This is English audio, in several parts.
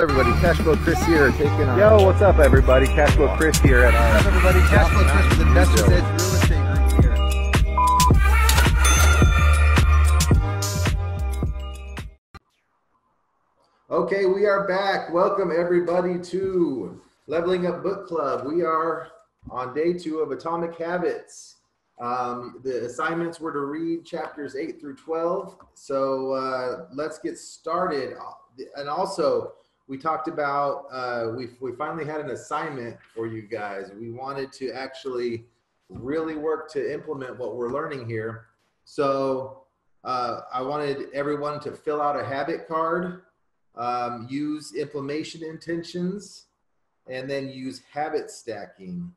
Everybody, Cashflow Kris here, taking on. Yo, what's up, everybody? Cashflow Kris here at What's up, everybody? Cashflow Kris with Investors Edge Real Estate Group here. Okay, we are back. Welcome everybody to Leveling Up Book Club. We are on day 2 of Atomic Habits. The assignments were to read chapters 8 through 12. So let's get started. And also, we talked about, we finally had an assignment for you guys. We wanted to actually really work to implement what we're learning here. So I wanted everyone to fill out a habit card, use implementation intentions, and then use habit stacking.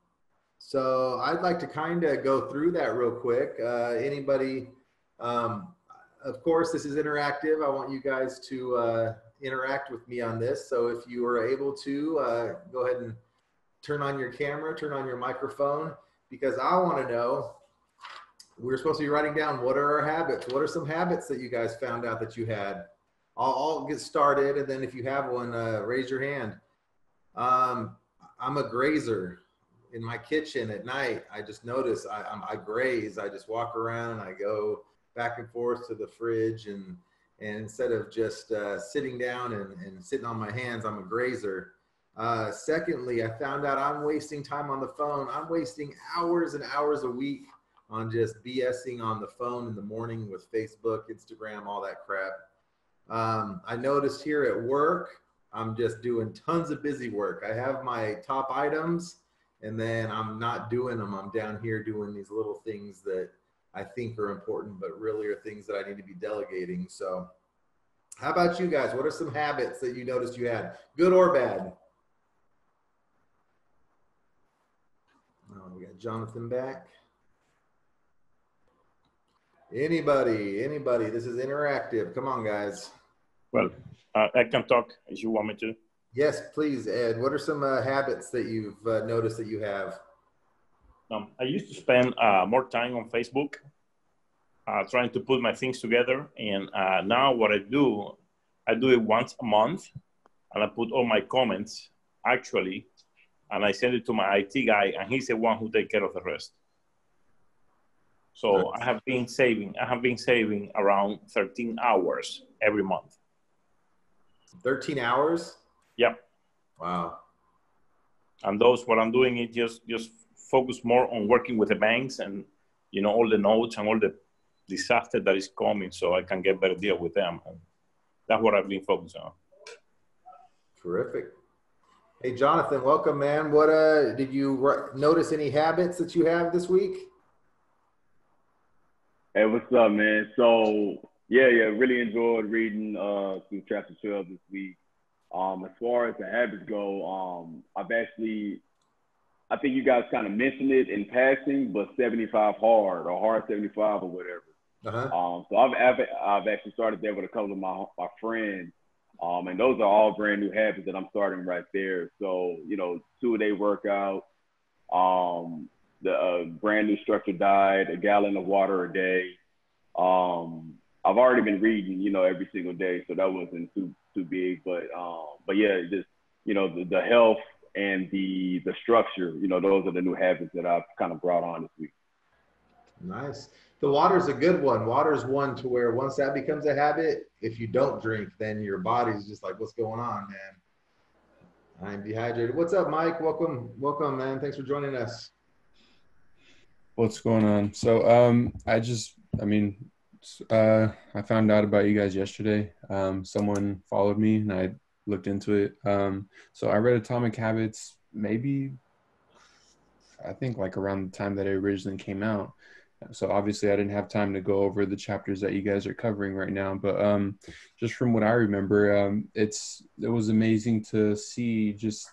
So I'd like to kind of go through that real quick. Anybody, of course, this is interactive. I want you guys to interact with me on this. So if you are able to, go ahead and turn on your camera, turn on your microphone, because I want to know, we're supposed to be writing down what are our habits. What are some habits that you guys found out that you had? I'll get started, and then if you have one, raise your hand. I'm a grazer. In my kitchen at night, I just notice I graze. I just walk around. I go back and forth to the fridge, and instead of just sitting down and sitting on my hands, I'm a grazer. Secondly, I found out I'm wasting time on the phone. I'm wasting hours and hours a week on just BSing on the phone in the morning with Facebook, Instagram, all that crap. I noticed here at work, I'm just doing tons of busy work. I have my top items, and then I'm not doing them. I'm down here doing these little things that I think are important, but really are things that I need to be delegating. So how about you guys? What are some habits that you noticed you had, good or bad? Oh, we got Jonathan back. Anybody, this is interactive. Come on, guys. Well, I can talk if you want me to. Yes, please, Ed. What are some habits that you've noticed that you have? I used to spend more time on Facebook trying to put my things together. And now what I do it once a month, and I put all my comments, actually, and I send it to my IT guy, and he's the one who takes care of the rest. So nice. I have been saving around 13 hours every month. 13 hours? Yep. Wow. And what I'm doing is just focus more on working with the banks and, all the notes and all the disaster that is coming, so I can get better deal with them. And that's what I've been focusing on. Terrific. Hey, Jonathan, welcome, man. What did you notice any habits that you have this week? Hey, what's up, man? So yeah, really enjoyed reading through chapter 12 this week. As far as the habits go, I think you guys kind of mentioned it in passing, but 75 hard or hard 75 or whatever. So I've actually started that with a couple of my friends, and those are all brand new habits that I'm starting right there. So 2-a-day workout, the brand new structured diet, a gallon of water a day. I've already been reading, every single day, so that wasn't too big, but yeah, just the health and the structure, those are the new habits that I've kind of brought on this week. Nice. The water's a good one. Water's one to where once that becomes a habit, if you don't drink, then your body's just like, what's going on, man? I'm dehydrated. What's up, Mike? Welcome, man. Thanks for joining us. What's going on? So I found out about you guys yesterday. Someone followed me and I looked into it. So I read Atomic Habits maybe, I think like around the time that it originally came out. So obviously I didn't have time to go over the chapters that you guys are covering right now, but just from what I remember, it was amazing to see, just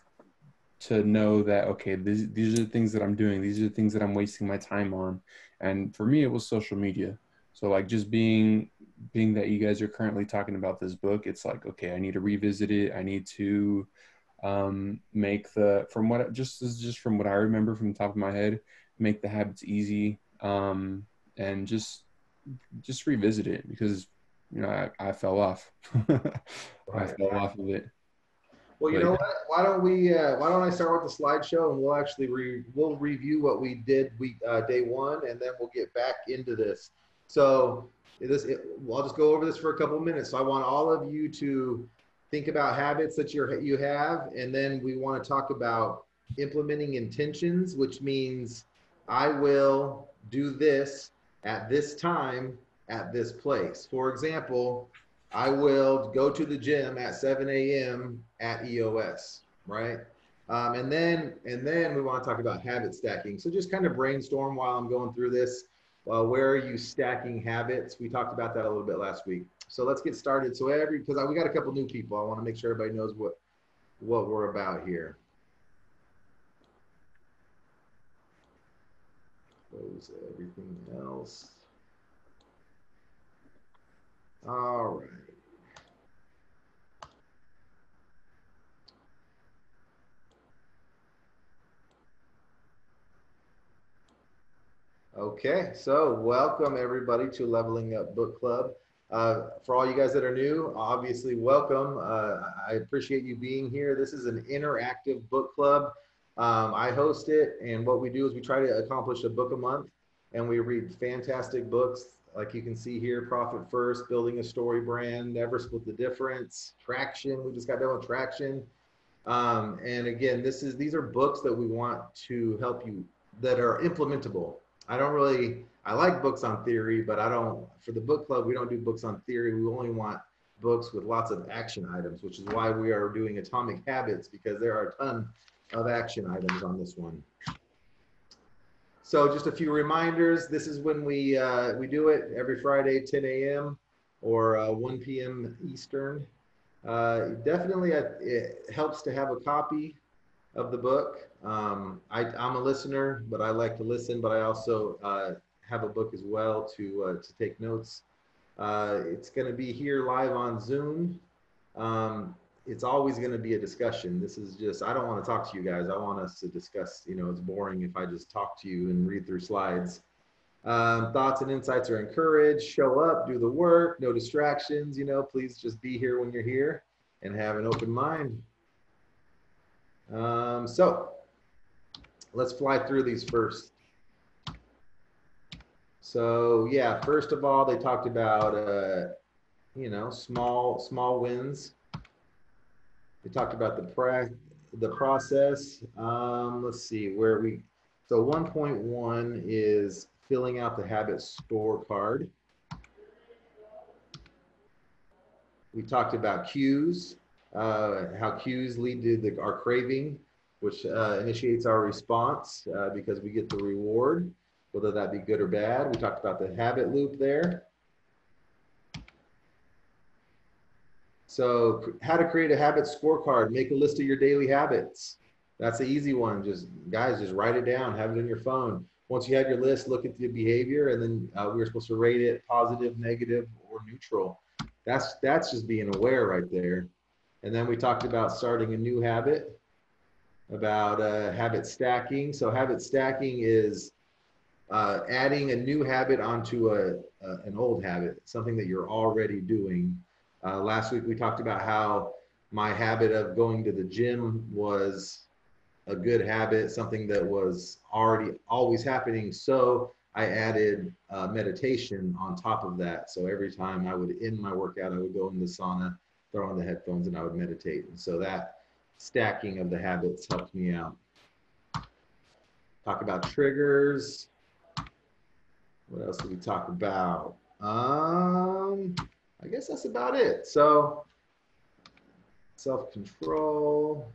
to know that, okay, these are the things that I'm doing. These are the things that I'm wasting my time on. And for me, it was social media. So like just being that you guys are currently talking about this book, it's like, okay, I need to revisit it. I need to make from what I remember from the top of my head, make the habits easy, and just revisit it, because I fell off. I fell off of it. Well, you But know what? Why don't I start with the slideshow, and we'll actually we'll review what we did day one, and then we'll get back into this. So I'll just go over this for a couple of minutes. So I want all of you to think about habits that you have, and then we want to talk about implementing intentions, which means I will do this at this time at this place. For example, I will go to the gym at 7 a.m. at EOS, right? And then we want to talk about habit stacking. So just kind of brainstorm while I'm going through this. Where are you stacking habits? We talked about that a little bit last week. So let's get started. So because we got a couple new people, I want to make sure everybody knows what we're about here. Close everything else. All right. Okay, so welcome everybody to Leveling Up Book Club. For all you guys that are new, obviously welcome. I appreciate you being here. This is an interactive book club. I host it, and what we do is we try to accomplish a book a month, and we read fantastic books like you can see here: Profit First, Building a Story Brand, Never Split the Difference, Traction. We just got done with Traction. And again, these are books that we want to help you that are implementable. I like books on theory, but for the book club, we don't do books on theory. We only want books with lots of action items, which is why we are doing Atomic Habits, because there are a ton of action items on this one. So just a few reminders. This is when we do it every Friday, 10 a.m. or 1 p.m. Eastern. Definitely it helps to have a copy of the book. I'm a listener, but I like to listen, but I also have a book as well to take notes. It's going to be here live on Zoom. It's always going to be a discussion. This is just, I don't want to talk to you guys. I want us to discuss. It's boring if I just talk to you and read through slides. Thoughts and insights are encouraged. Show up, do the work, no distractions. Please just be here when you're here and have an open mind. So let's fly through these first. So yeah, first of all, they talked about small wins. They talked about the process. Let's see so 1.1 is filling out the habit scorecard. We talked about cues, how cues lead to our craving, which initiates our response because we get the reward, whether that be good or bad. We talked about the habit loop there. So how to create a habit scorecard: make a list of your daily habits. That's the easy one. Just write it down, have it in your phone. Once you have your list, look at the behavior, and then we're supposed to rate it positive, negative, or neutral. That's just being aware right there. And then we talked about starting a new habit, about habit stacking. So habit stacking is adding a new habit onto an old habit, something that you're already doing. Last week we talked about how my habit of going to the gym was a good habit, something that was always happening. So I added meditation on top of that. So every time I would end my workout, I would go in the sauna, throw on the headphones, and I would meditate. And so that stacking of the habits helped me out. Talk about triggers. What else did we talk about? I guess that's about it. So self-control.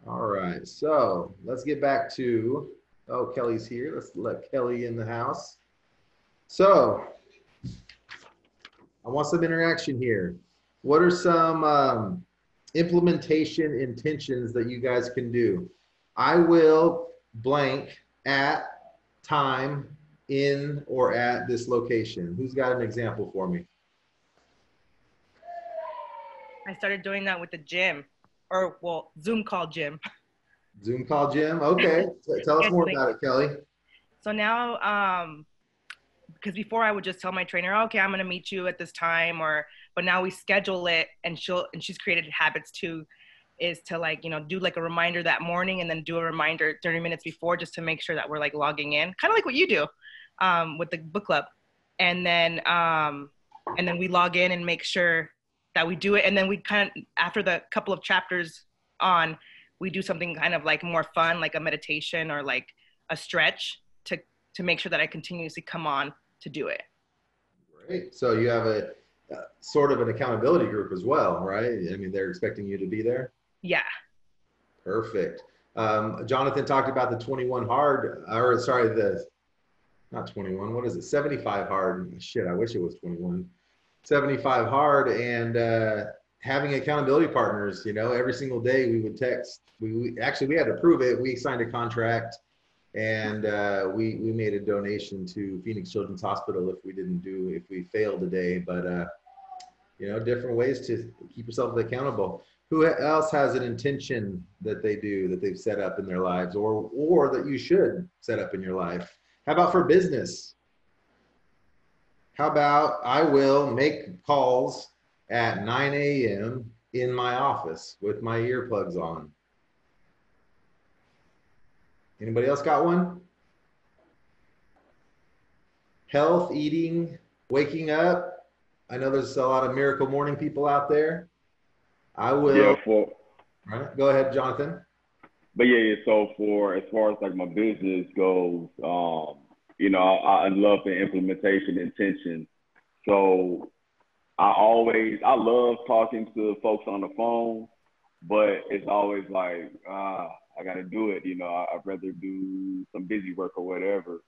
All right, so let's get back to, Kelly's here. Let's let Kelly in the house. So I want some interaction here. What are some implementation intentions that you guys can do? I will blank at time in or at this location. Who's got an example for me? I started doing that with the gym, or Zoom call gym. Zoom call gym. Okay. Tell us more about it, Kelly. So now because before I would just tell my trainer, okay, I'm going to meet you at this time, but now we schedule it, and she's created habits too, is to like, do like a reminder that morning and then do a reminder 30 minutes before, just to make sure that we're like logging in, kind of like what you do with the book club. And then we log in and make sure that we do it. And then we kind of, after the couple of chapters on, we do something kind of like more fun, like a meditation or like a stretch to make sure that I continuously come on to do it. Great. So you have a sort of an accountability group as well, right? I mean, they're expecting you to be there. Yeah. Perfect. Jonathan talked about the 21 hard, or sorry, not 21, what is it? 75 hard. Shit, I wish it was 21. 75 hard, and having accountability partners, every single day we would text. We actually had to prove it. We signed a contract, and we made a donation to Phoenix Children's Hospital if we failed a day. But different ways to keep yourself accountable. Who else has an intention that they've set up in their lives, or that you should set up in your life? How about for business? How about I will make calls at 9 a.m. in my office with my earplugs on? Anybody else got one? Health, eating, waking up. I know there's a lot of miracle morning people out there. I will. Yeah, Right. Go ahead, Jonathan. But yeah, so as far as like my business goes, I love the implementation intention. So I love talking to folks on the phone, but it's always like, I got to do it. I'd rather do some busy work or whatever.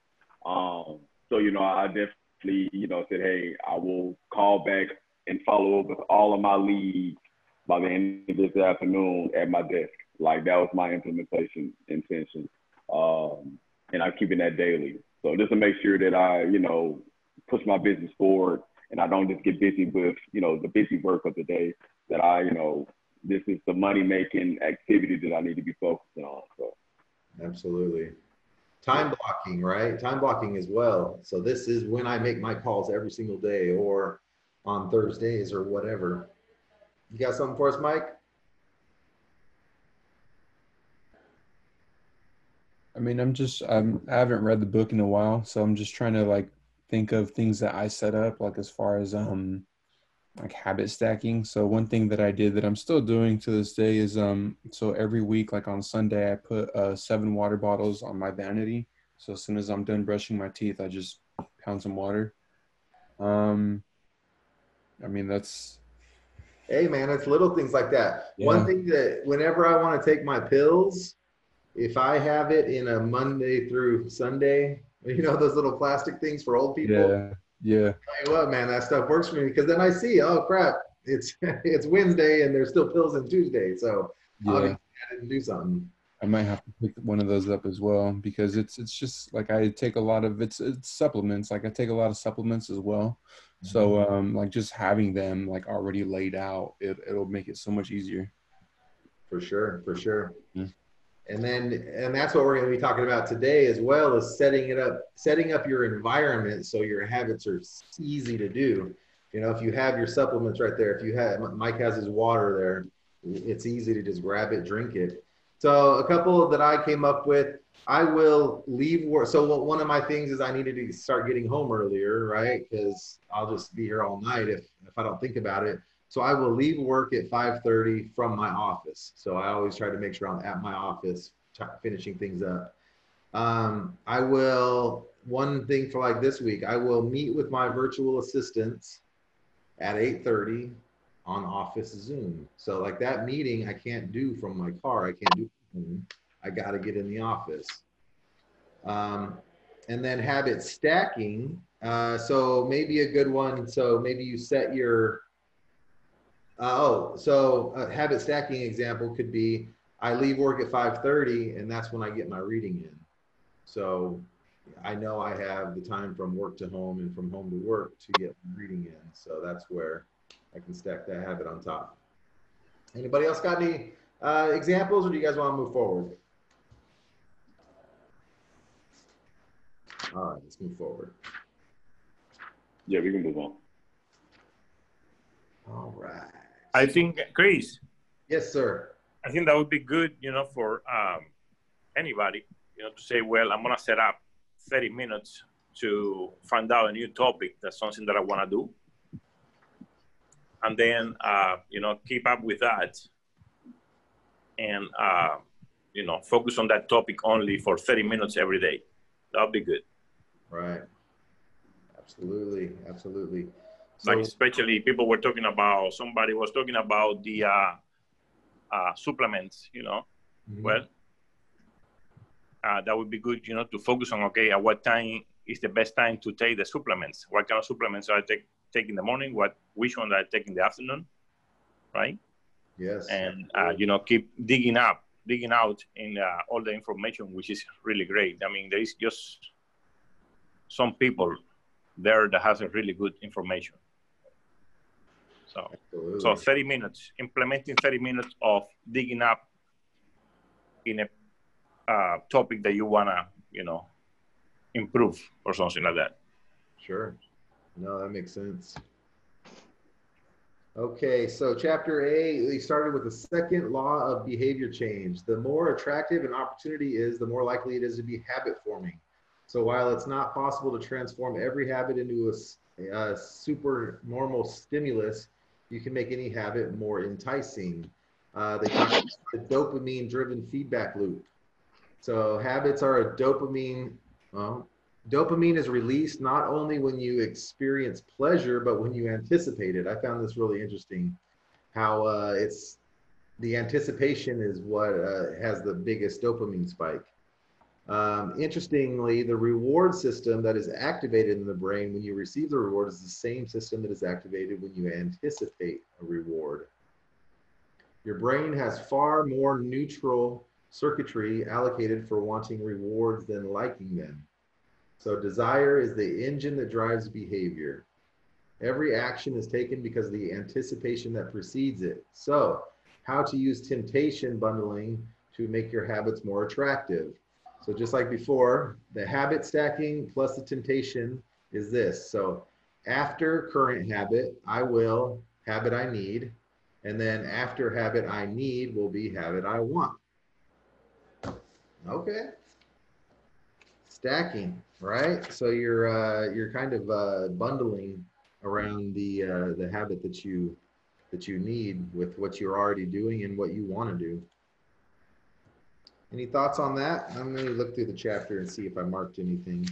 So, I definitely, said, hey, I will call back and follow up with all of my leads by the end of this afternoon at my desk. Like, that was my implementation intention. And I'm keeping that daily. So just to make sure that I, push my business forward and I don't just get busy with, the busy work of the day, that I, this is the money-making activity that I need to be focusing on. So. Absolutely. Time blocking, right? Time blocking as well. So this is when I make my calls every single day or on Thursdays or whatever. You got something for us, Mike? I mean, I haven't read the book in a while, so I'm just trying to like think of things that I set up, like as far as like habit stacking. So one thing that I did that I'm still doing to this day is so every week, like on Sunday, I put 7 water bottles on my vanity. So as soon as I'm done brushing my teeth, I just pound some water. I mean, that's. Hey man, it's little things like that. Yeah. One thing that whenever I want to take my pills, if I have it in a Monday through Sunday, those little plastic things for old people. Yeah. Tell you what, man, that stuff works for me because then I see, oh crap, it's Wednesday and there's still pills on Tuesday. So Yeah. I didn't do something. I might have to pick one of those up as well, because it's just like I take a lot of it's supplements. Like I take a lot of supplements as well. So like just having them like already laid out, it'll make it so much easier. For sure. Yeah. And that's what we're going to be talking about today as well, is setting up your environment so your habits are easy to do. If you have your supplements right there, Mike has his water there, it's easy to just grab it, drink it. So a couple that I came up with, I will leave work. So one of my things is I needed to start getting home earlier, right? Because I'll just be here all night if I don't think about it. So I will leave work at 5:30 from my office. So I always try to make sure I'm at my office finishing things up. One thing for like this week, I will meet with my virtual assistants at 8:30 on Office Zoom. So like that meeting I can't do from my car. I can't do from home. I got to get in the office. And then habit stacking. So maybe a good one. So maybe you set your a habit stacking example could be I leave work at 5:30 and that's when I get my reading in. So I know I have the time from work to home and from home to work to get my reading in. So that's where I can stack that habit on top. Anybody else got any examples, or do you guys want to move forward? All right, let's move forward. Yeah, we can move on. All right. I think, Kris, Yes, sir. I think that would be good, for anybody, to say, well, I'm going to set up 30 minutes to find out a new topic. That's something that I want to do. And then, keep up with that and, focus on that topic only for 30 minutes every day. That would be good. Right. Absolutely. Absolutely. Like, especially somebody was talking about the supplements, well, that would be good, to focus on, okay, at what time is the best time to take the supplements? What kind of supplements do I take in the morning? Which one do I take in the afternoon? Right? Yes. And, keep digging out in all the information, which is really great. I mean, there is just some people there that has a really good information. So 30 minutes, implementing 30 minutes of digging up in a topic that you want to, improve or something like that. Sure. No, that makes sense. Okay, so chapter 8, we started with the second law of behavior change. The more attractive an opportunity is, the more likely it is to be habit forming. So while it's not possible to transform every habit into a super normal stimulus, you can make any habit more enticing. They talk about the dopamine driven feedback loop. So habits are a dopamine is released not only when you experience pleasure, but when you anticipate it. I found this really interesting, how it's the anticipation is what has the biggest dopamine spike. Interestingly, the reward system that is activated in the brain when you receive the reward is the same system that is activated when you anticipate a reward. Your brain has far more neutral circuitry allocated for wanting rewards than liking them. So desire is the engine that drives behavior. Every action is taken because of the anticipation that precedes it. So how to use temptation bundling to make your habits more attractive. So just like before, the habit stacking plus the temptation is this. So after current habit, I will habit I need. And then after habit I need will be habit I want. Okay. Stacking, right? So you're kind of bundling around the habit that you need with what you're already doing and what you want to do. Any thoughts on that? I'm going to look through the chapter and see if I marked anything.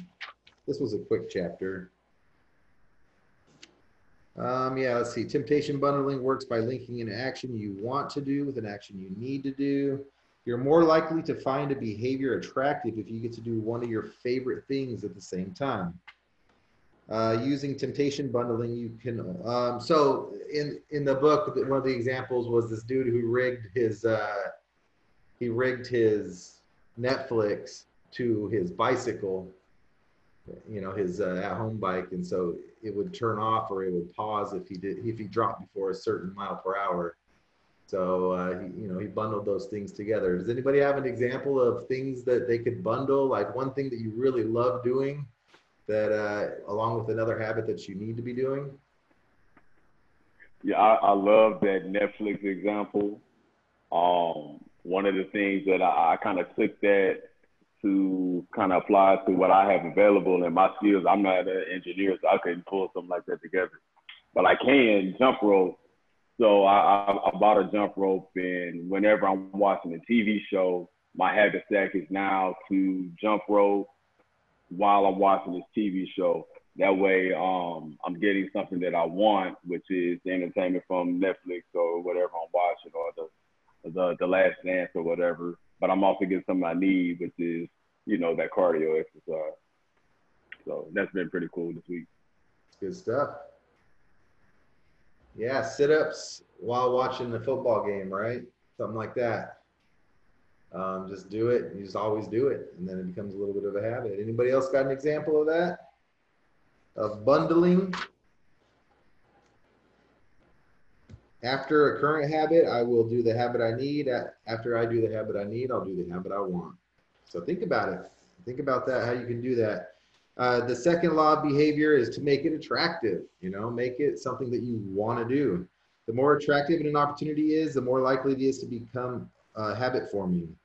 This was a quick chapter. Yeah, let's see. Temptation bundling works by linking an action you want to do with an action you need to do. You're more likely to find a behavior attractive if you get to do one of your favorite things at the same time. Using temptation bundling, you can, so in the book, one of the examples was this dude who rigged his Netflix to his bicycle, his at-home bike, and so it would turn off or it would pause if he dropped before a certain mile per hour. So he bundled those things together. Does anybody have an example of things that they could bundle, like one thing that you really love doing that along with another habit that you need to be doing? Yeah, I love that Netflix example. One of the things that I kind of took that to kind of apply to what I have available in my skills. I'm not an engineer, so I couldn't pull something like that together. But I can jump rope. So I bought a jump rope, and whenever I'm watching a TV show, my habit stack is now to jump rope while I'm watching this TV show. That way, I'm getting something that I want, which is entertainment from Netflix or whatever I'm watching, or the Last Dance or whatever. But I'm also getting something I need, which is, that cardio exercise. So that's been pretty cool this week. Good stuff. Yeah, sit-ups while watching the football game, right? Something like that. Just do it. You just always do it, and then it becomes a little bit of a habit. Anybody else got an example of that? Of bundling? After a current habit, I will do the habit I need. After I do the habit I need, I'll do the habit I want. So think about it. Think about that, how you can do that. The second law of behavior is to make it attractive, make it something that you want to do. The more attractive an opportunity is, the more likely it is to become habit forming.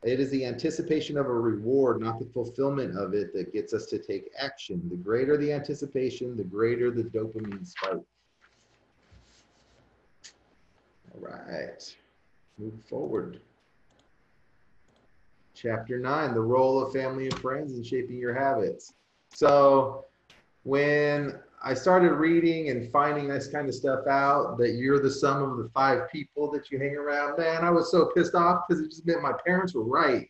It is the anticipation of a reward, not the fulfillment of it, that gets us to take action. The greater the anticipation, the greater the dopamine spike. All right, move forward. Chapter 9, the role of family and friends in shaping your habits. So when I started reading and finding this kind of stuff out, that you're the sum of the 5 people that you hang around, man, I was so pissed off because it just meant my parents were right.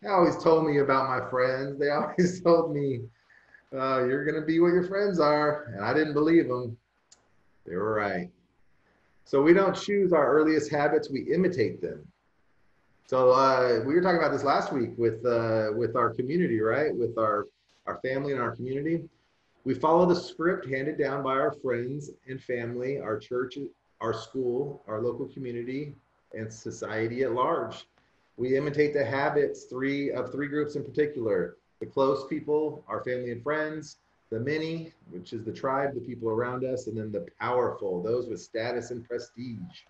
They always told me about my friends. They always told me, you're going to be what your friends are. And I didn't believe them. They were right. So we don't choose our earliest habits, we imitate them. So we were talking about this last week with our community, right? With our family and our community. We follow the script handed down by our friends and family, our church, our school, our local community, and society at large. We imitate the habits of three groups in particular: the close people, our family and friends; the many, which is the tribe, the people around us; and then the powerful, those with status and prestige.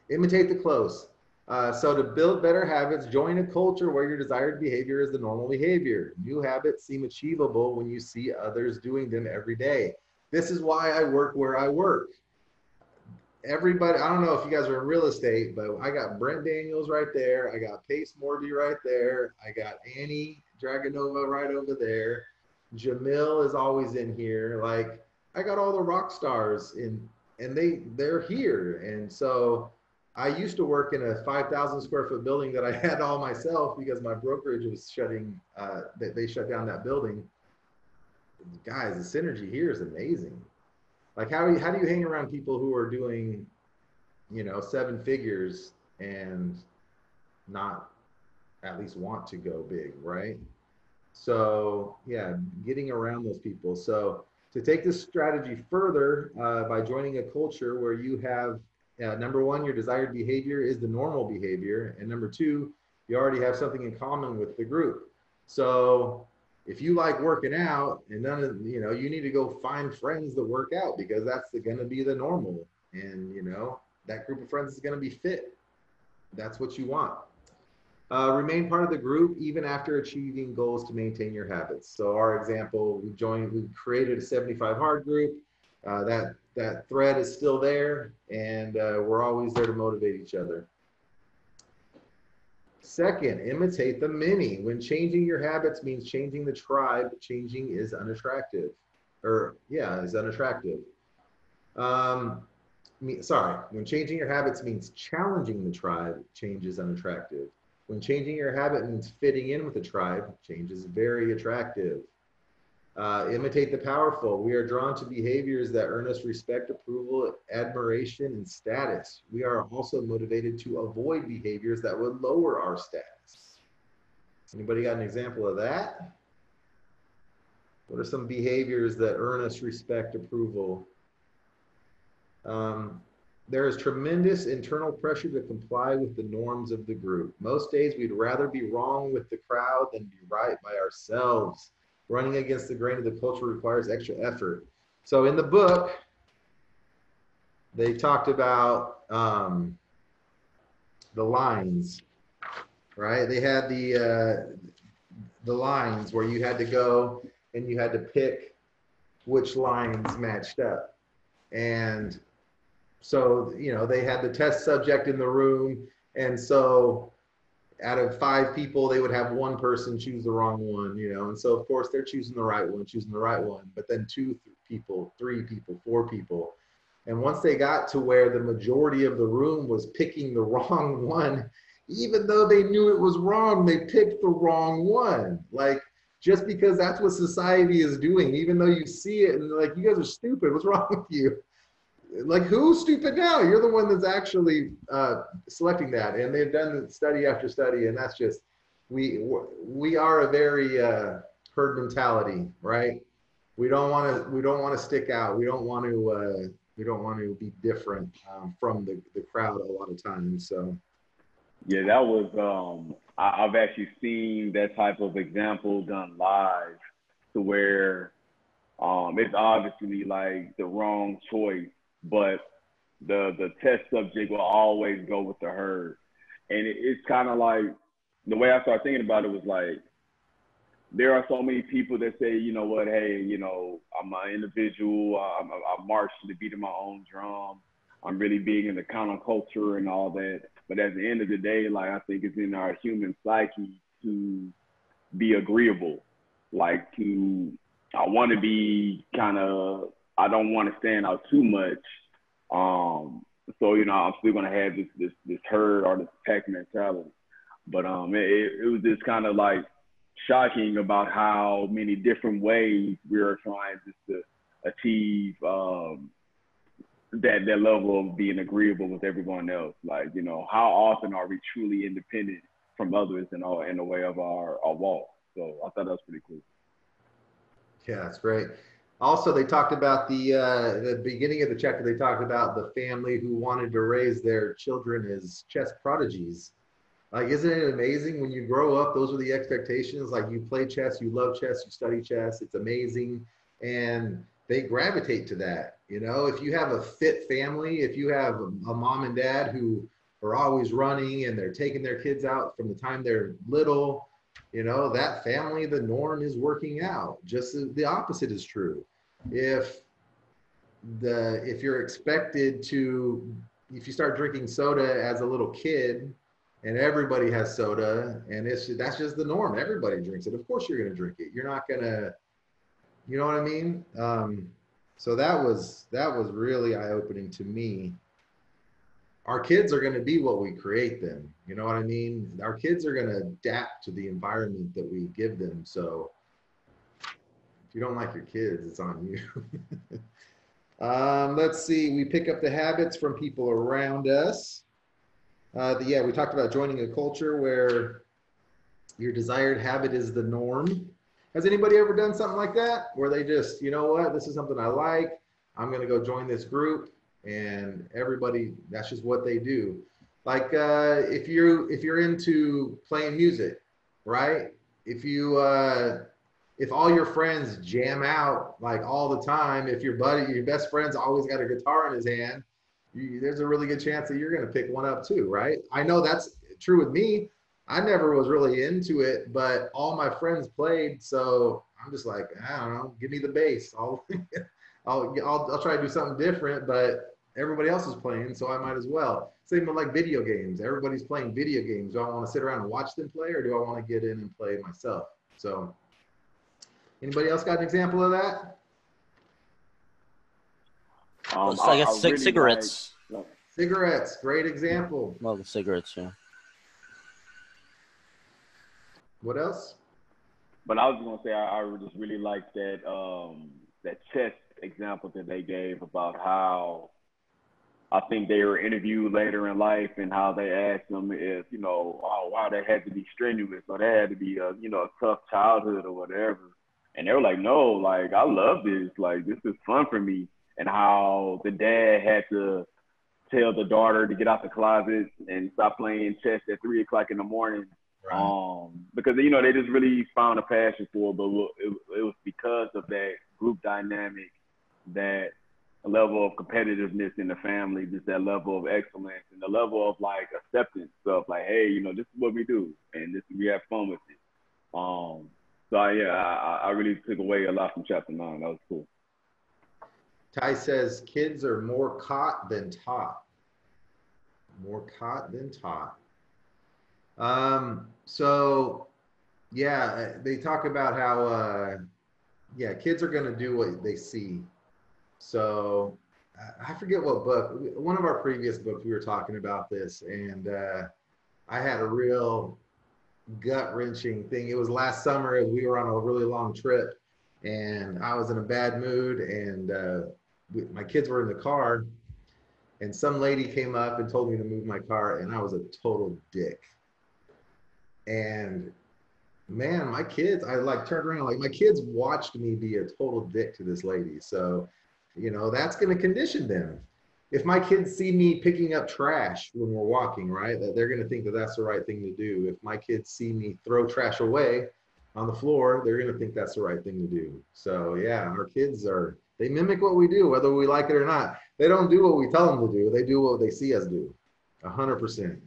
Imitate the close. So to build better habits, join a culture where your desired behavior is the normal behavior. New habits seem achievable when you see others doing them every day. This is why I work where I work. Everybody, I don't know if you guys are in real estate, but I got Brent Daniels right there. I got Pace Morby right there. I got Annie Dragonova right over there. Jamil is always in here. Like, I got all the rock stars in, and they're here. And so I used to work in a 5,000 square foot building that I had all myself because my brokerage was shutting, they shut down that building. Guys, the synergy here is amazing. Like, how do you hang around people who are doing, 7 figures and not at least want to go big, right? So yeah, getting around those people. So to take this strategy further, by joining a culture where you have, number 1, your desired behavior is the normal behavior. And number 2, you already have something in common with the group. So if you like working out, and you need to go find friends that work out, because that's going to be the normal. And, that group of friends is going to be fit. That's what you want. Remain part of the group even after achieving goals to maintain your habits. So our example, we created a 75 hard group. That thread is still there, and we're always there to motivate each other. Second, imitate the many. When changing your habits means changing the tribe, changing is unattractive. Is unattractive. When changing your habits means challenging the tribe, change is unattractive. When changing your habit means fitting in with the tribe, change is very attractive. Imitate the powerful. We are drawn to behaviors that earn us respect, approval, admiration, and status. We are also motivated to avoid behaviors that would lower our status. Anybody got an example of that? What are some behaviors that earn us respect, approval? There is tremendous internal pressure to comply with the norms of the group. Most days we'd rather be wrong with the crowd than be right by ourselves. Running against the grain of the culture requires extra effort. So in the book, they talked about the lines, right? They had the lines where you had to go and you had to pick which lines matched up. And so, they had the test subject in the room. And so out of 5 people, they would have 1 person choose the wrong one, and so of course they're choosing the right one, but then 2 people, 3 people, 4 people. And once they got to where the majority of the room was picking the wrong one, even though they knew it was wrong, they picked the wrong one. Like, just because that's what society is doing, even though you see it and like, you guys are stupid, what's wrong with you? Like, who's stupid now? You're the one that's actually selecting that. And they've done study after study, and that's just, we are a very herd mentality, right? We don't want to stick out. We don't want to be different from the crowd a lot of times. So Yeah, that was I've actually seen that type of example done live to where it's obviously like the wrong choice, but the test subject will always go with the herd. And it's kind of like the way I started thinking about it was like there are so many people that say, you know what, hey, you know, I'm an individual. I march to the beat of my own drum. I'm really big in the counterculture and all that. But at the end of the day, like I think it's in our human psyche to be agreeable. Like I want to be kind of, I don't want to stand out too much. So you know, I'm still gonna have this herd or this pack mentality. But it was just kind of like shocking about how many different ways we are trying just to achieve that level of being agreeable with everyone else. Like, you know, how often are we truly independent from others in the way of our walk? So I thought that was pretty cool. Yeah, that's great. Also, they talked about the beginning of the chapter. They talked about the family who wanted to raise their children as chess prodigies. Like, isn't it amazing when you grow up, those are the expectations. Like, you play chess, you love chess, you study chess. It's amazing. And they gravitate to that. You know, if you have a fit family, if you have a mom and dad who are always running and they're taking their kids out from the time they're little, you know, that family, the norm is working out. Just the opposite is true. If you're expected to, if you start drinking soda as a little kid, and everybody has soda, and that's just the norm. Everybody drinks it. Of course you're going to drink it. You're not going to, you know what I mean? So that was really eye-opening to me. Our kids are going to be what we create them. You know what I mean? Our kids are going to adapt to the environment that we give them. So if you don't like your kids, it's on you. Let's see. We pick up the habits from people around us. Yeah, we talked about joining a culture where your desired habit is the norm. Has anybody ever done something like that? Where they just, you know what, this is something I like. I'm going to go join this group, and everybody, that's just what they do. Like if you're into playing music, right? If all your friends jam out like all the time, if your best friend's always got a guitar in his hand, there's a really good chance that you're going to pick one up too, right? I know that's true with me. I never was really into it, but all my friends played, so I'm just like, I don't know, give me the bass. I'll try to do something different, but everybody else is playing, so I might as well. Same with like video games. Everybody's playing video games. Do I want to sit around and watch them play, or do I want to get in and play myself? So, anybody else got an example of that? I guess cigarettes. Cigarettes, great example. Well, the cigarettes, yeah. What else? But I was gonna say I just really like that that chess example that they gave about how I think they were interviewed later in life and how they asked them if, you know, oh wow, that had to be strenuous or that had to be a tough childhood or whatever. And they were like, no, like I love this, like this is fun for me. And how the dad had to tell the daughter to get out the closet and stop playing chess at 3 o'clock in the morning. Right. Because, you know, they just really found a passion for it, but it was because of that group dynamic, that level of competitiveness in the family, just that level of excellence and the level of like acceptance of like, hey, you know, this is what we do and we have fun with it. So I really took away a lot from chapter 9. That was cool. Ty says kids are more caught than taught. More caught than taught. So yeah, they talk about how kids are going to do what they see. So I forget what book, one of our previous books, we were talking about this, and I had a real gut-wrenching thing. It was last summer as we were on a really long trip, and I was in a bad mood, and my kids were in the car, and some lady came up and told me to move my car, and I was a total dick. And man, my kids, I like turned around, like my kids watched me be a total dick to this lady. So, you know, that's going to condition them. if my kids see me picking up trash when we're walking, right, that they're going to think that that's the right thing to do. If my kids see me throw trash away on the floor, they're going to think that's the right thing to do. So yeah, our kids they mimic what we do, whether we like it or not. They don't do what we tell them to do. They do what they see us do, 100%.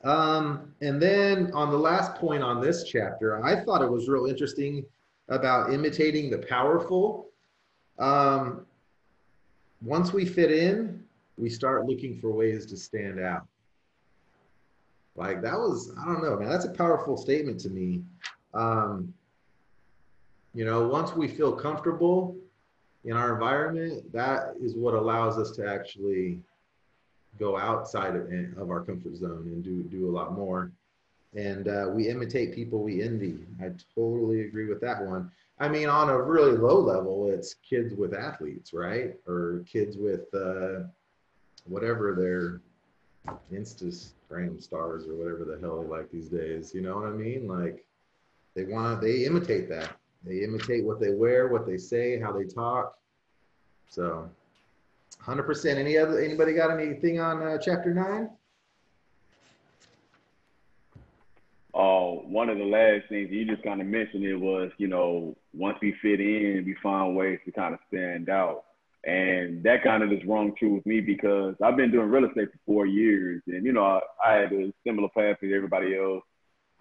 And then on the last point on this chapter, I thought it was real interesting about imitating the powerful. Once we fit in, we start looking for ways to stand out. Like that was, I don't know, man, that's a powerful statement to me. You know, once we feel comfortable in our environment, that is what allows us to actually go outside of our comfort zone and do a lot more. And we imitate people we envy. I totally agree with that one. I mean, on a really low level, it's kids with athletes, right? Or kids with whatever their Instagram stars or whatever the hell they like these days. You know what I mean? Like they imitate that. They imitate what they wear, what they say, how they talk. So 100%. Anybody got anything on chapter 9? One of the last things you just kind of mentioned it was, you know, once we fit in, we find ways to kind of stand out. And that kind of just rung true with me because I've been doing real estate for 4 years. And, you know, I had a similar path to everybody else.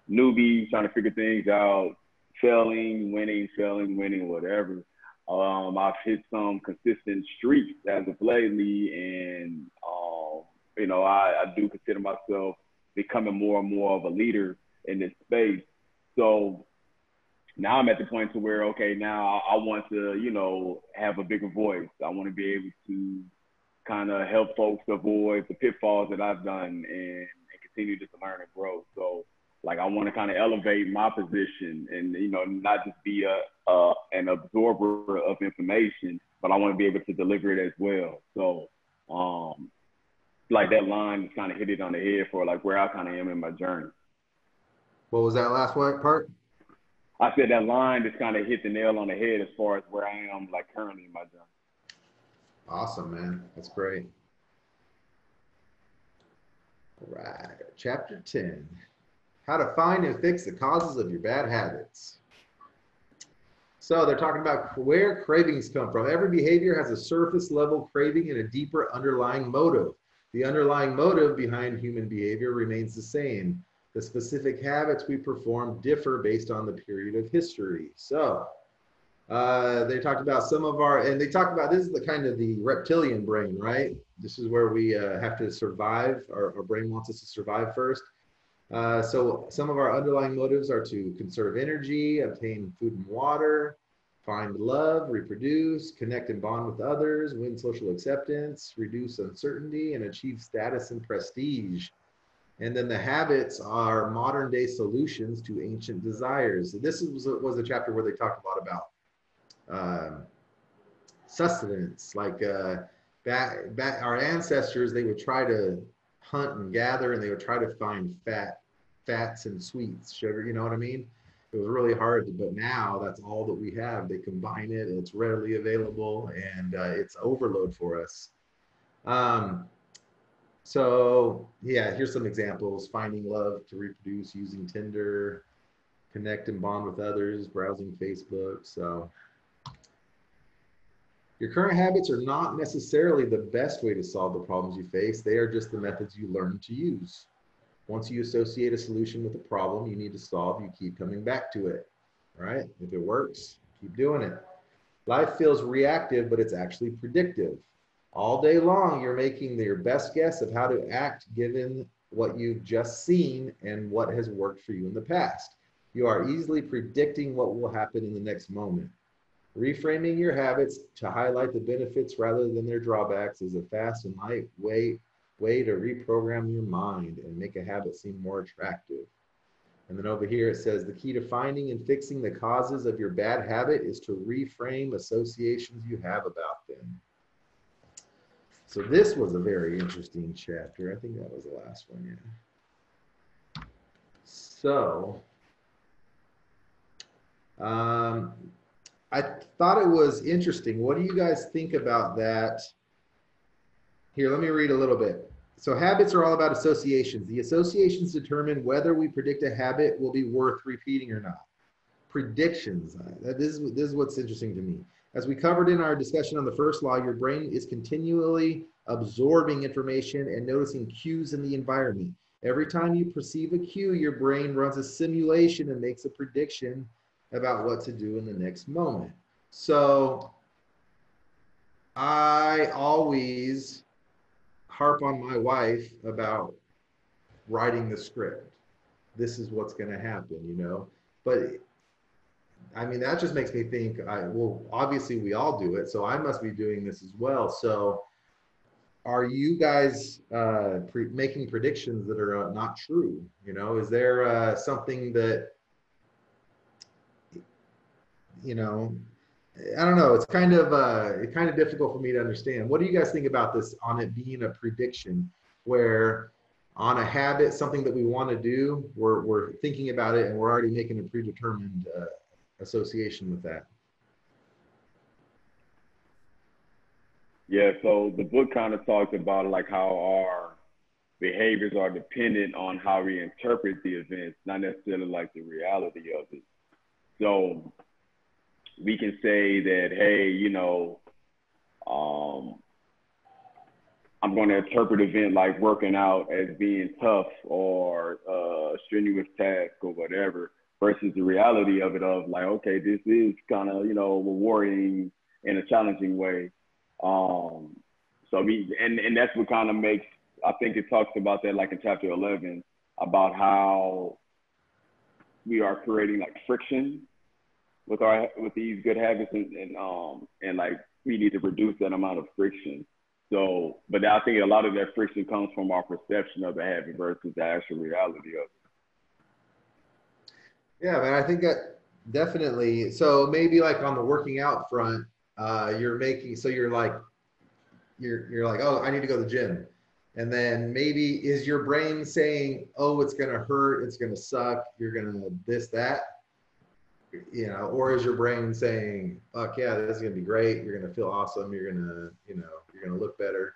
Newbie, trying to figure things out, failing, winning, whatever. I've hit some consistent streaks as of lately. And, you know, I do consider myself becoming more and more of a leader in this space. So now I'm at the point to where, okay, now I want to, you know, have a bigger voice. I want to be able to kind of help folks avoid the pitfalls that I've done and continue just to learn and grow. So like, I want to kind of elevate my position and, you know, not just be an absorber of information, but I want to be able to deliver it as well. So like that line just kind of hit it on the head for like where I kind of am in my journey. What was that last part? I said that line just kind of hit the nail on the head as far as where I am like currently in my journey. Awesome, man. That's great. All right, chapter 10, how to find and fix the causes of your bad habits. So they're talking about where cravings come from. Every behavior has a surface level craving and a deeper underlying motive. The underlying motive behind human behavior remains the same. The specific habits we perform differ based on the period of history. So they talked about some of and they talk about, this is the kind of the reptilian brain, right? This is where we have to survive. Our brain wants us to survive first. So some of our underlying motives are to conserve energy, obtain food and water, find love, reproduce, connect and bond with others, win social acceptance, reduce uncertainty, and achieve status and prestige. And then the habits are modern day solutions to ancient desires. So this was a chapter where they talked a lot about sustenance. Like back our ancestors, they would try to hunt and gather, and they would try to find fats and sweets, sugar, you know what I mean? It was really hard, but now that's all that we have. They combine it, it's readily available, and it's overload for us. So yeah, here's some examples: finding love to reproduce, using Tinder, connect and bond with others, browsing Facebook. So your current habits are not necessarily the best way to solve the problems you face. They are just the methods you learn to use. Once you associate a solution with a problem you need to solve, you keep coming back to it, right? If it works, keep doing it. Life feels reactive, but it's actually predictive. All day long, you're making your best guess of how to act given what you've just seen and what has worked for you in the past. You are easily predicting what will happen in the next moment. Reframing your habits to highlight the benefits rather than their drawbacks is a fast and lightweight way to reprogram your mind and make a habit seem more attractive. And then over here it says the key to finding and fixing the causes of your bad habit is to reframe associations you have about them. So this was a very interesting chapter. I think that was the last one, yeah. So I thought it was interesting. What do you guys think about that? Here, let me read a little bit. So habits are all about associations. The associations determine whether we predict a habit will be worth repeating or not. Predictions. This is what's interesting to me. As we covered in our discussion on the first law, your brain is continually absorbing information and noticing cues in the environment. Every time you perceive a cue, your brain runs a simulation and makes a prediction about what to do in the next moment. So I always harp on my wife about writing the script. This is what's going to happen, you know. But I mean, that just makes me think, well, obviously we all do it, so I must be doing this as well. So are you guys making predictions that are not true? You know, is there something that, you know, I don't know. It's kind of difficult for me to understand. What do you guys think about this on it being a prediction, where on a habit, something that we want to do, we're thinking about it and we're already making a predetermined association with that? Yeah, so the book kind of talks about like how our behaviors are dependent on how we interpret the events, not necessarily like the reality of it. So we can say that, hey, you know, I'm going to interpret an event like working out as being tough or a strenuous task or whatever, versus the reality of it of like, okay, this is kind of, you know, rewarding in a challenging way. So and that's what kind of makes, I think it talks about that like in chapter 11, about how we are creating like friction with these good habits, and like we need to reduce that amount of friction. So, but I think a lot of that friction comes from our perception of the habit versus the actual reality of it. Yeah, man, I think that definitely. So maybe like on the working out front, you're like, oh, I need to go to the gym. And then maybe is your brain saying, oh, it's going to hurt, it's going to suck, you're going to this, that, you know, or is your brain saying, fuck yeah, this is going to be great, you're going to feel awesome, you're going to, you know, you're going to look better.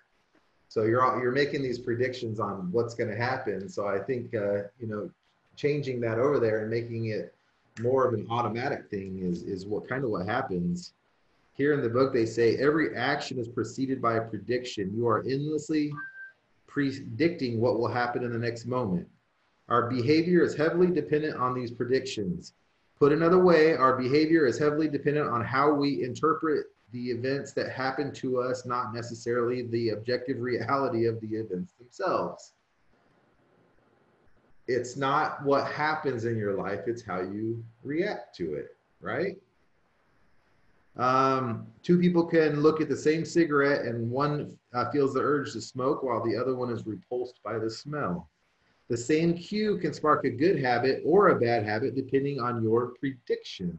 So you're making these predictions on what's going to happen. So I think, you know, changing that over there and making it more of an automatic thing is what happens. Here in the book, they say every action is preceded by a prediction. You are endlessly predicting what will happen in the next moment. Our behavior is heavily dependent on these predictions. Put another way, our behavior is heavily dependent on how we interpret the events that happen to us, not necessarily the objective reality of the events themselves. It's not what happens in your life, it's how you react to it, right? Two people can look at the same cigarette and one feels the urge to smoke while the other one is repulsed by the smell. The same cue can spark a good habit or a bad habit depending on your prediction.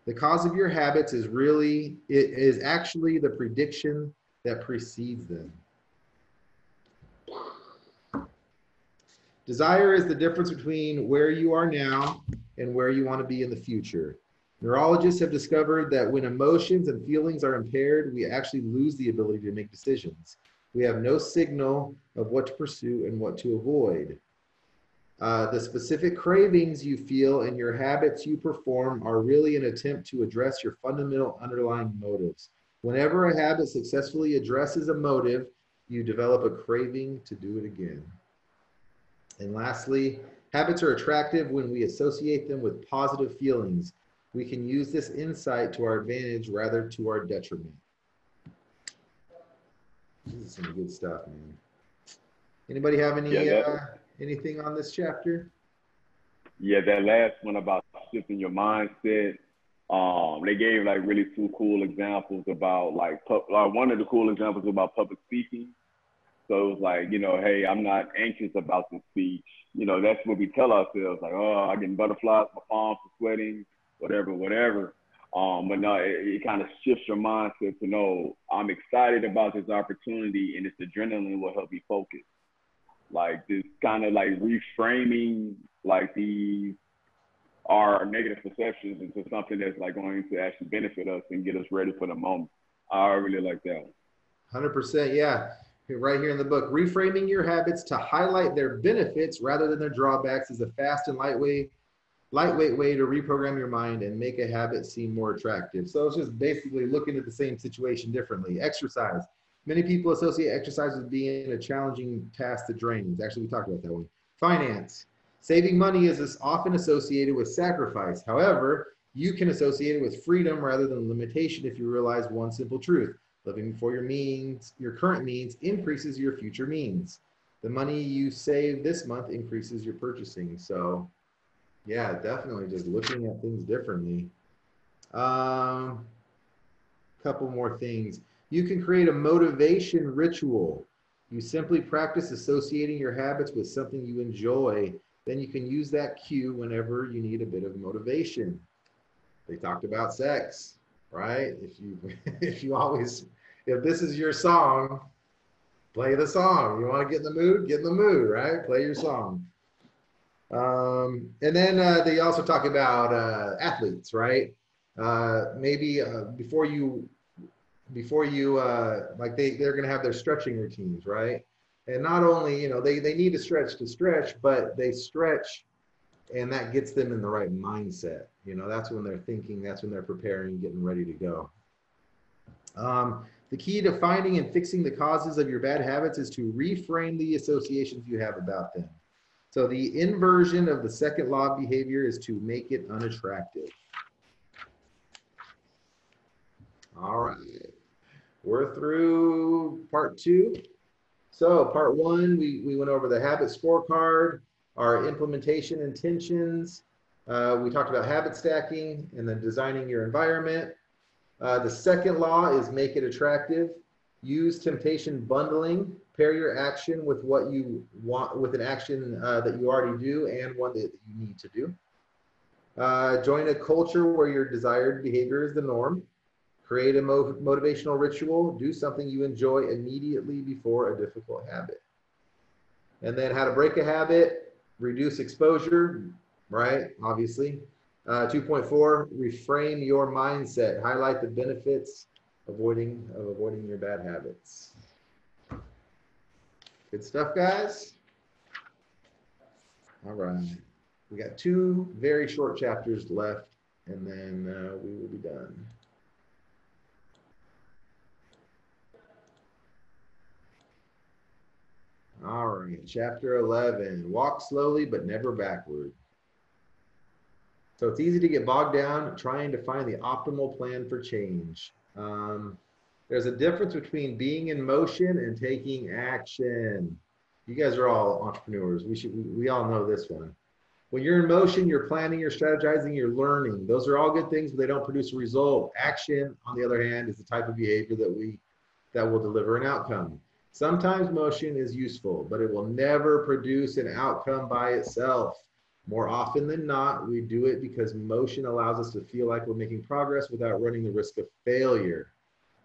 The cause of your habits is actually the prediction that precedes them. Desire is the difference between where you are now and where you want to be in the future. Neurologists have discovered that when emotions and feelings are impaired, we actually lose the ability to make decisions. We have no signal of what to pursue and what to avoid. The specific cravings you feel and your habits you perform are really an attempt to address your fundamental underlying motives. Whenever a habit successfully addresses a motive, you develop a craving to do it again. And lastly, habits are attractive when we associate them with positive feelings. We can use this insight to our advantage rather to our detriment. This is some good stuff, man. Anybody have anything on this chapter? Yeah, that last one about shifting your mindset. They gave like really two cool examples about like one of the cool examples about public speaking. So it was like, you know, hey, I'm not anxious about the speech. You know, that's what we tell ourselves, like, oh, I'm getting butterflies, my palms are sweating, whatever. But no, it kind of shifts your mindset to know I'm excited about this opportunity and this adrenaline will help me focus. Like this kind of like reframing like these our negative perceptions into something that's like going to actually benefit us and get us ready for the moment. I really like that one. 100%, yeah. Right here in the book, reframing your habits to highlight their benefits rather than their drawbacks is a fast and lightweight way to reprogram your mind and make a habit seem more attractive. So it's just basically looking at the same situation differently. Exercise. Many people associate exercise with being a challenging task that drains. Actually, we talked about that one. Finance. Saving money is often associated with sacrifice. However, you can associate it with freedom rather than limitation if you realize one simple truth. Living for your current means increases your future means. The money you save this month increases your purchasing. So yeah, definitely just looking at things differently. Couple more things. You can create a motivation ritual. You simply practice associating your habits with something you enjoy. Then you can use that cue whenever you need a bit of motivation. They talked about sex, right? If this is your song, play the song. You want to get in the mood, right? Play your song. And then they also talk about athletes, right? Maybe before you like they're going to have their stretching routines, right? And not only, they need to stretch, but they stretch and that gets them in the right mindset. That's when they're thinking, that's when they're preparing, getting ready to go. The key to finding and fixing the causes of your bad habits is to reframe the associations you have about them. So the inversion of the second law of behavior is to make it unattractive. All right, we're through part 2. So part 1, we went over the habit scorecard, our implementation intentions. We talked about habit stacking and then designing your environment. The second law is make it attractive. Use temptation bundling. Pair your action with what you want, with an action that you already do and one that you need to do. Join a culture where your desired behavior is the norm. Create a motivational ritual. Do something you enjoy immediately before a difficult habit. And then how to break a habit, reduce exposure, right? Obviously. 2.4, reframe your mindset. Highlight the benefits of avoiding your bad habits. Good stuff, guys. All right. We got 2 very short chapters left, and then we will be done. All right, chapter 11, walk slowly but never backward. So it's easy to get bogged down trying to find the optimal plan for change. There's a difference between being in motion and taking action. You guys are all entrepreneurs. We all know this one. When you're in motion, you're planning, you're strategizing, you're learning. Those are all good things, but they don't produce a result. Action, on the other hand, is the type of behavior that will deliver an outcome. Sometimes motion is useful, but it will never produce an outcome by itself. More often than not, we do it because motion allows us to feel like we're making progress without running the risk of failure.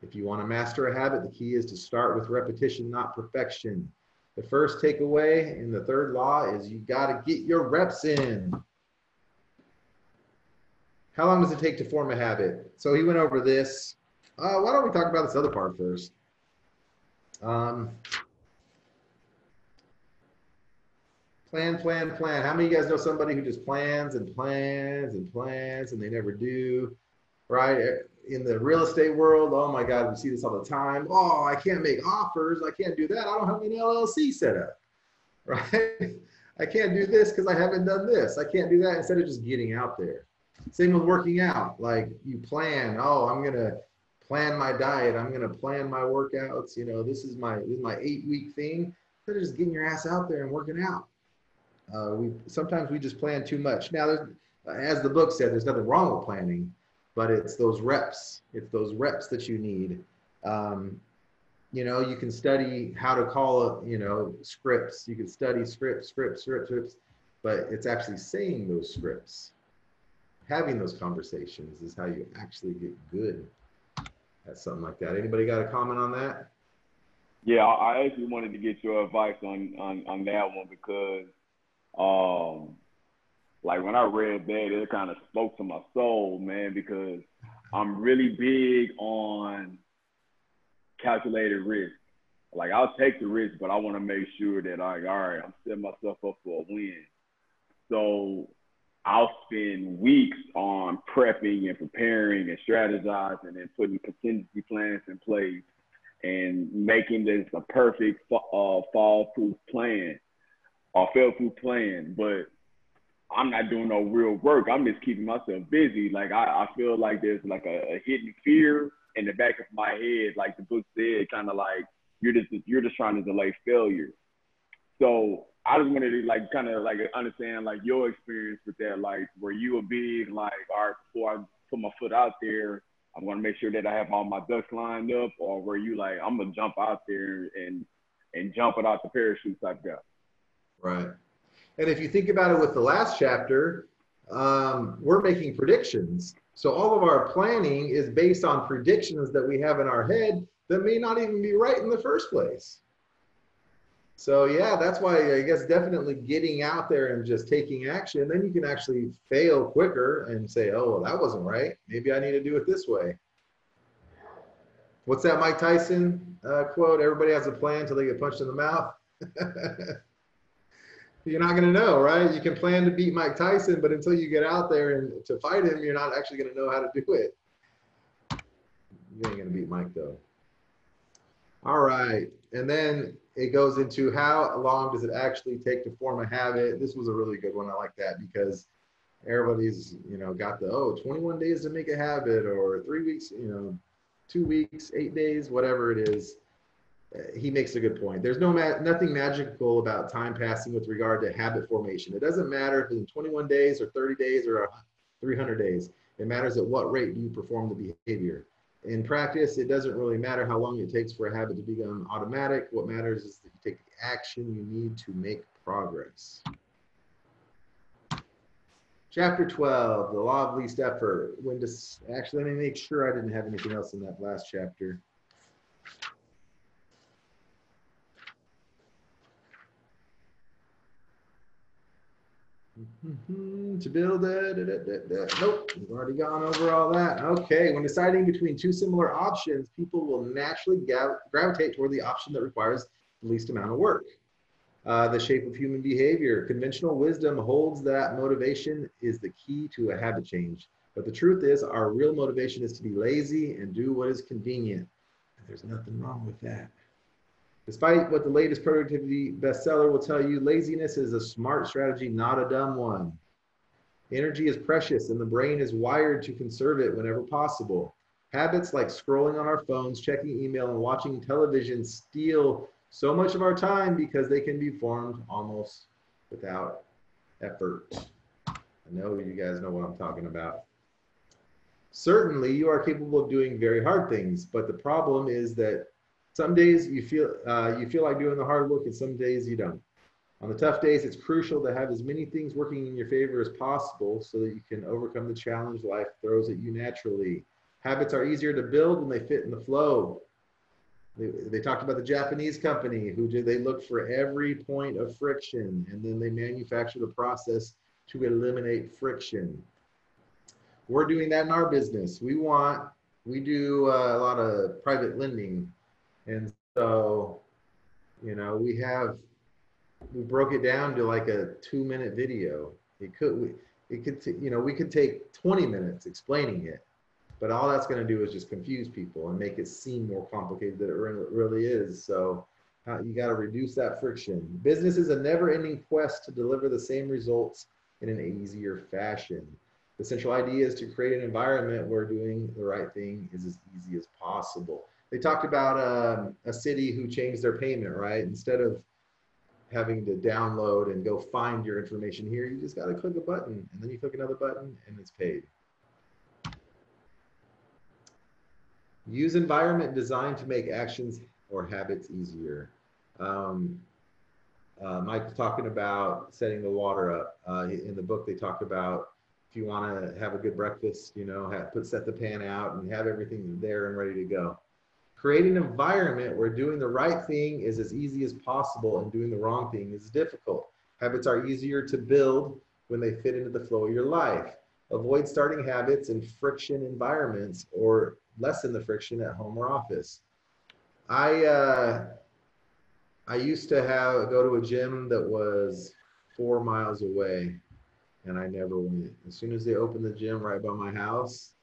If you want to master a habit, the key is to start with repetition, not perfection. The first takeaway in the third law is you got to get your reps in. How long does it take to form a habit? So he went over this. Why don't we talk about this other part first? Plan. How many of you guys know somebody who just plans and plans and plans and they never do, right? In the real estate world, oh my God, we see this all the time. Oh, I can't make offers. I can't do that. I don't have an LLC set up, right? I can't do this because I haven't done this. I can't do that instead of just getting out there. Same with working out. Like you plan, oh, I'm going to plan my diet. I'm going to plan my workouts. This is my 8-week thing. Instead of just getting your ass out there and working out. Sometimes we just plan too much. Now, as the book said, there's nothing wrong with planning, but it's those reps. It's those reps that you need. You can study how to call it, scripts. You can study scripts, but it's actually saying those scripts. Having those conversations is how you actually get good at something like that. Anybody got a comment on that? Yeah, I actually wanted to get your advice on that one because like when I read that, it kind of spoke to my soul, man, because I'm really big on calculated risk. Like I'll take the risk, but I want to make sure that all right, I'm setting myself up for a win. So I'll spend weeks on prepping and preparing and strategizing and putting contingency plans in place and making this a perfect fall-proof plan or fail-proof plan. But I'm not doing no real work. I'm just keeping myself busy. Like I feel like there's like a hidden fear in the back of my head, like the book said, kind of like you're just trying to delay failure. So I just wanted to like kind of like understand like your experience with that. Like, were you a big like, all right, before I put my foot out there, I'm gonna make sure that I have all my ducks lined up, or were you like, I'm gonna jump out there and jump it out the parachute type guy? Right. And if you think about it with the last chapter, we're making predictions. So all of our planning is based on predictions that we have in our head that may not even be right in the first place. So yeah, that's why I guess definitely getting out there and just taking action, then you can actually fail quicker and say, oh, well, that wasn't right. Maybe I need to do it this way. What's that Mike Tyson quote? Everybody has a plan until they get punched in the mouth. You're not going to know, right? You can plan to beat Mike Tyson, but until you get out there and to fight him, you're not actually going to know how to do it. You ain't going to beat Mike, though. All right. And then it goes into how long does it actually take to form a habit? This was a really good one. I like that because everybody's, got the, 21 days to make a habit, or 3 weeks, 2 weeks, 8 days, whatever it is. He makes a good point. There's nothing magical about time passing with regard to habit formation. It doesn't matter if it's in 21 days or 30 days or 300 days. It matters at what rate do you perform the behavior. In practice, it doesn't really matter how long it takes for a habit to become automatic. What matters is that you take the action you need to make progress. Chapter 12, the law of least effort. Actually, let me make sure I didn't have anything else in that last chapter. To build it, nope, we've already gone over all that. Okay, when deciding between two similar options, people will naturally gravitate toward the option that requires the least amount of work. The shape of human behavior. Conventional wisdom holds that motivation is the key to a habit change. But the truth is, our real motivation is to be lazy and do what is convenient. And there's nothing wrong with that. Despite what the latest productivity bestseller will tell you, laziness is a smart strategy, not a dumb one. Energy is precious and the brain is wired to conserve it whenever possible. Habits like scrolling on our phones, checking email, and watching television steal so much of our time because they can be formed almost without effort. I know you guys know what I'm talking about. Certainly, you are capable of doing very hard things, but the problem is that some days you feel like doing the hard work, and some days you don't. On the tough days, it's crucial to have as many things working in your favor as possible so that you can overcome the challenge life throws at you naturally. Habits are easier to build when they fit in the flow. They talked about the Japanese company they looked for every point of friction, and then they manufactured a process to eliminate friction. We're doing that in our business. We do a lot of private lending. And so, we broke it down to like a 2-minute video. We could take 20 minutes explaining it, but all that's going to do is just confuse people and make it seem more complicated than it really is. So you got to reduce that friction. Business is a never-ending quest to deliver the same results in an easier fashion. The central idea is to create an environment where doing the right thing is as easy as possible. They talked about a city who changed their payment, right? Instead of having to download and go find your information here, you just got to click a button, and then you click another button, and it's paid. Use environment design to make actions or habits easier. Mike's talking about setting the water up. In the book, they talk about if you want to have a good breakfast, set the pan out and have everything there and ready to go. Create an environment where doing the right thing is as easy as possible and doing the wrong thing is difficult. Habits are easier to build when they fit into the flow of your life. Avoid starting habits in friction environments or lessen the friction at home or office. I used to go to a gym that was 4 miles away, and I never went. As soon as they opened the gym right by my house,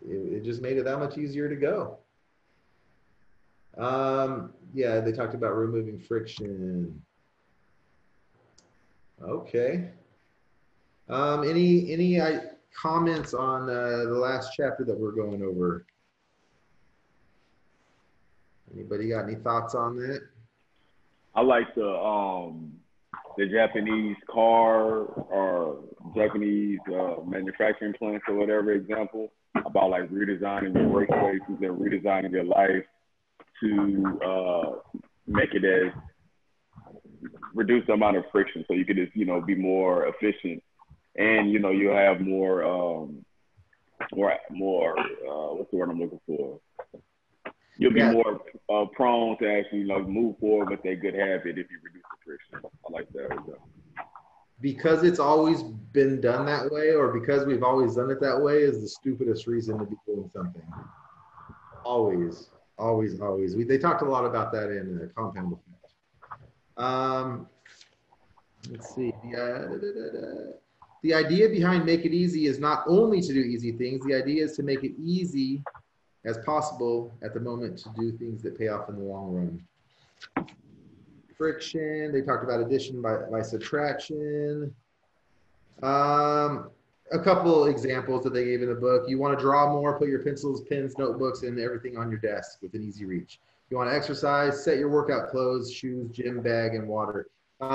it just made it that much easier to go. Yeah, they talked about removing friction. Okay. Any comments on the last chapter that we're going over? Anybody got any thoughts on that? I like the Japanese car or Japanese manufacturing plants or whatever example about like redesigning your workspaces and redesigning your life to make it as reduce the amount of friction so you could just, be more efficient and, you'll have more what's the word I'm looking for? You'll be more prone to actually move forward with a good habit if you reduce the friction. I like that. Because it's always been done that way, or because we've always done it that way, is the stupidest reason to be doing something. Always, always, always. They talked a lot about that in the compound effect. Let's see. The idea behind Make It Easy is not only to do easy things. The idea is to make it easy as possible at the moment to do things that pay off in the long run. Friction, they talked about addition by subtraction. A couple examples that they gave in the book. You want to draw more, put your pencils, pens, notebooks, and everything on your desk with an easy reach. You want to exercise, set your workout clothes, shoes, gym bag, and water.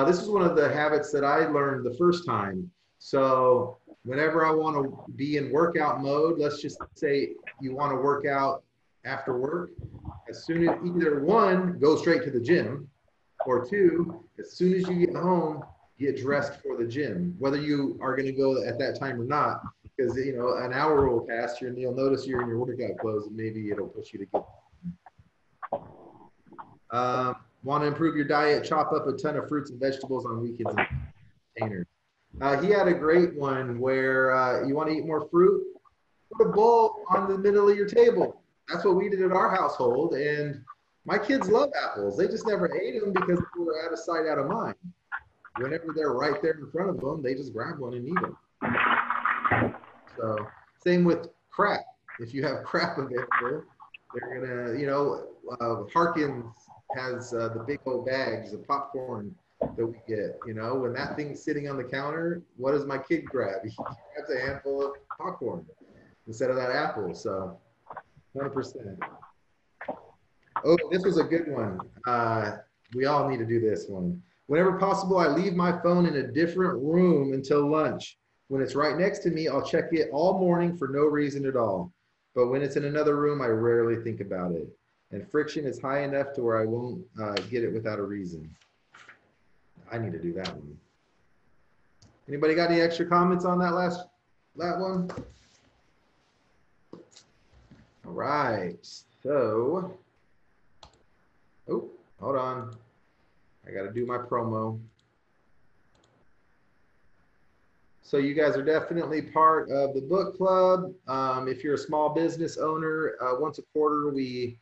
This is one of the habits that I learned the first time. So whenever I want to be in workout mode, let's just say you want to work out after work, as soon as either one, go straight to the gym, or two, as soon as you get home, get dressed for the gym, whether you are going to go at that time or not, because an hour will pass and you'll notice you're in your workout clothes and maybe it'll push you to get. Want to improve your diet, chop up a ton of fruits and vegetables on weekends and containers. He had a great one where you want to eat more fruit, put a bowl on the middle of your table. That's what we did at our household, and my kids love apples. They just never ate them because they were out of sight, out of mind. Whenever they're right there in front of them, they just grab one and eat them. So same with crap. If you have crap available, they're gonna, Harkins has the big old bags of popcorn that we get. When that thing's sitting on the counter, what does my kid grab? He grabs a handful of popcorn instead of that apple. So 100%. Oh, this was a good one. We all need to do this one. Whenever possible, I leave my phone in a different room until lunch. When it's right next to me, I'll check it all morning for no reason at all. But when it's in another room, I rarely think about it. And friction is high enough to where I won't get it without a reason. I need to do that one. Anybody got any extra comments on that one? All right, so, oh, hold on. I got to do my promo. So you guys are definitely part of the book club. If you're a small business owner, once a quarter, we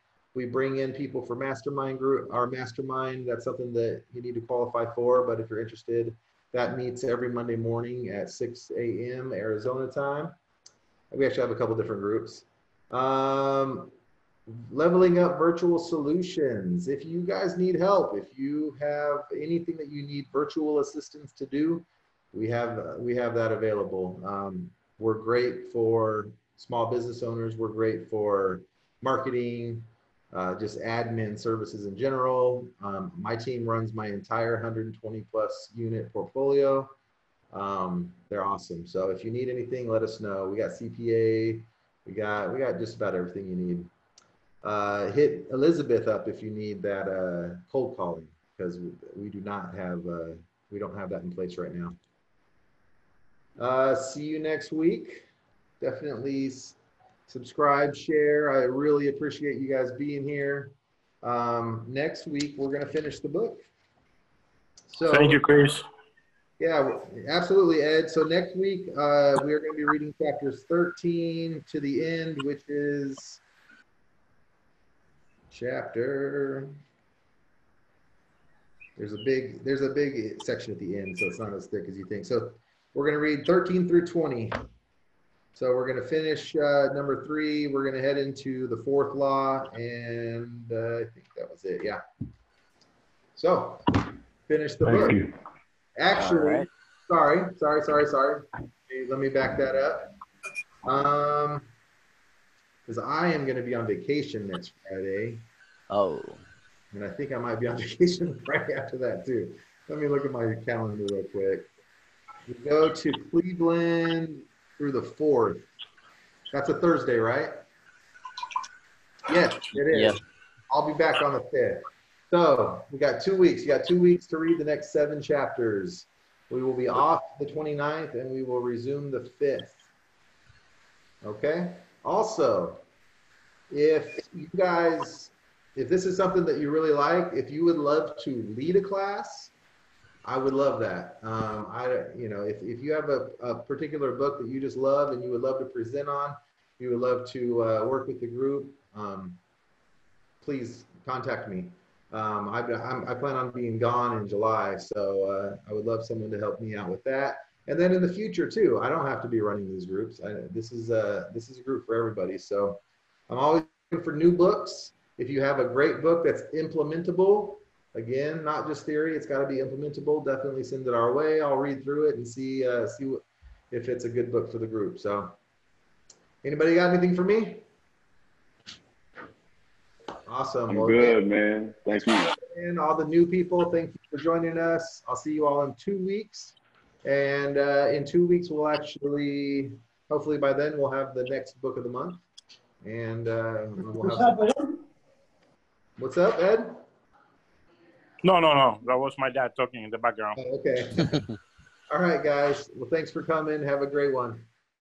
bring in people for mastermind group, our mastermind. That's something that you need to qualify for, but if you're interested, that meets every Monday morning at 6 a.m. Arizona time. We actually have a couple different groups. Leveling Up Virtual Solutions. If you guys need help, if you have anything that you need virtual assistance to do, we have that available. We're great for small business owners. We're great for marketing, just admin services in general. My team runs my entire 120 plus unit portfolio. They're awesome. So if you need anything, let us know. We got CPA. We got just about everything you need. Hit Elizabeth up if you need that cold calling, because we don't have that in place right now. See you next week. Definitely subscribe, share. I really appreciate you guys being here. Next week we're going to finish the book. So thank you, Kris. Yeah, absolutely, Ed. So next week, we are going to be reading chapters 13 to the end, which is chapter. There's a big section at the end, so it's not as thick as you think. So we're going to read 13 through 20. So we're going to finish number 3. We're going to head into the 4th law, and I think that was it. Yeah. So finish the book. You. Actually, sorry. Okay, let me back that up. Because I am going to be on vacation next Friday. Oh. And I think I might be on vacation right after that too. Let me look at my calendar real quick. We go to Cleveland through the 4th. That's a Thursday, right? Yes, it is. Yep. I'll be back on the 5th. So we got 2 weeks. You got 2 weeks to read the next 7 chapters. We will be off the 29th and we will resume the 5th. Okay? Also, if this is something that you really like, if you would love to lead a class, I would love that. If you have a particular book that you just love and you would love to present on, you would love to work with the group, please contact me. I plan on being gone in July, so I would love someone to help me out with that. And then in the future too, I don't have to be running these groups. This is a group for everybody. So I'm always looking for new books. If you have a great book that's implementable, again, not just theory, it's got to be implementable. Definitely send it our way. I'll read through it and see if it's a good book for the group. So, anybody got anything for me? Awesome. I'm good, man. Thank you. And all the new people, thank you for joining us. I'll see you all in 2 weeks. And in 2 weeks, we'll actually, hopefully by then, we'll have the next book of the month. And we'll have What's up, Ed? No. That was my dad talking in the background. Oh, okay. All right, guys. Well, thanks for coming. Have a great one.